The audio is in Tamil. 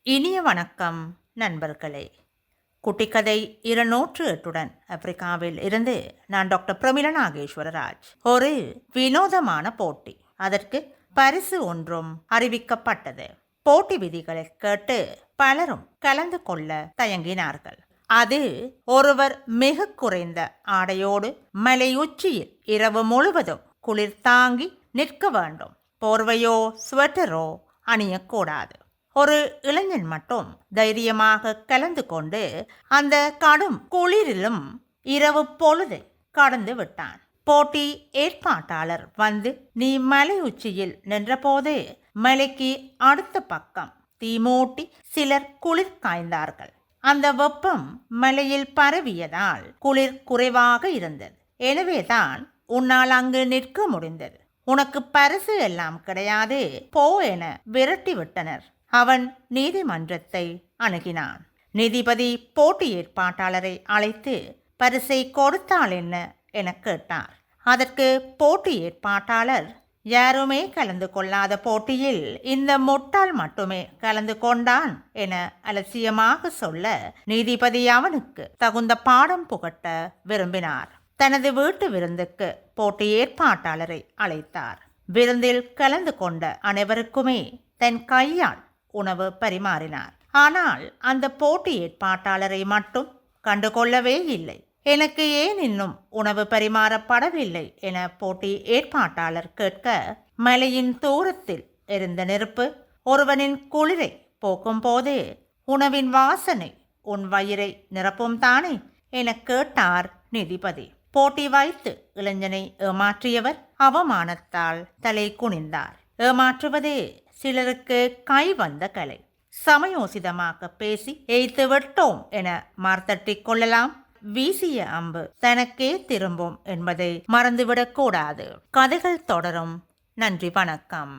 இனிய வணக்கம் நண்பர்களே. குட்டிக்கதை 208 ஆப்பிரிக்காவில் இருந்து நான் டாக்டர் பிரமிள நாகேஸ்வரராஜ். ஒரு வினோதமான போட்டி, அதற்கு பரிசு ஒன்றும் அறிவிக்கப்பட்டது. போட்டி விதிகளை கேட்டு பலரும் கலந்து கொள்ள தயங்கினார்கள். அது ஒருவர் மிக குறைந்த ஆடையோடு மலை உச்சியில் இரவு முழுவதும் குளிர் தாங்கி நிற்க வேண்டும். போர்வையோ ஸ்வெட்டரோ அணியக்கூடாது. ஒரு இளைஞன் மட்டும் தைரியமாக கலந்து கொண்டு அந்த கடும் குளிரிலும் இரவு பொழுதை கடந்து விட்டான். போட்டி ஏற்பாட்டாளர் வந்து நீ மலை உச்சியில் நின்றபோது மலைக்கு அடுத்த பக்கம் தீமூட்டி சிலர் குளிர் காய்ந்தார்கள். அந்த வெப்பம் மலையில் பரவியதால் குளிர் குறைவாக இருந்தது. எனவேதான் உன்னால் அங்கு நிற்க முடிந்தது. உனக்கு பரிசு எல்லாம் கிடையாது, போ என விரட்டி விட்டனர். அவன் நீதிமன்றத்தை அணுகினான். நீதிபதி போட்டி ஏற்பாட்டாளரை அழைத்து பரிசை கொடுத்தால் என்ன என கேட்டார். அதற்கு போட்டி ஏற்பாட்டாளர், யாருமே கலந்து கொள்ளாத போட்டியில் இந்த முட்டாள் மட்டுமே கலந்து கொண்டான் என அலட்சியமாக சொல்ல நீதிபதி அவனுக்கு தகுந்த பாடம் புகட்ட விரும்பினார். தனது வீட்டு விருந்துக்கு போட்டி ஏற்பாட்டாளரை அழைத்தார். விருந்தில் கலந்து கொண்ட அனைவருக்குமே தன் கையால் உணவு பரிமாறினார். ஆனால் அந்த போட்டி ஏற்பாட்டாளரை மட்டும் கண்டுகொள்ளவே இல்லை. எனக்கு ஏன் இன்னும் உணவு பரிமாறப்படவில்லை என போட்டி ஏற்பாட்டாளர் கேட்க, மலையின் தூரத்தில் எரிந்த நெருப்பு ஒருவனின் குளிரை போக்கும் போது உணவின் வாசனை உன் வயிறை நிரப்பும் தானே என கேட்டார் நீதிபதி. போட்டி வைத்து இளைஞனை ஏமாற்றியவர் அவமானத்தால் தலை குனிந்தார். ஏமாற்றுவதே சிலருக்கு கை வந்த கலை. சமயோசிதமாக பேசி எய்த்து விட்டோம் என மார்த்தட்டிக் கொள்ளலாம். வீசிய அம்பு தனக்கே திரும்பும் என்பதை மறந்துவிடக்கூடாது. கதைகள் தொடரும். நன்றி, வணக்கம்.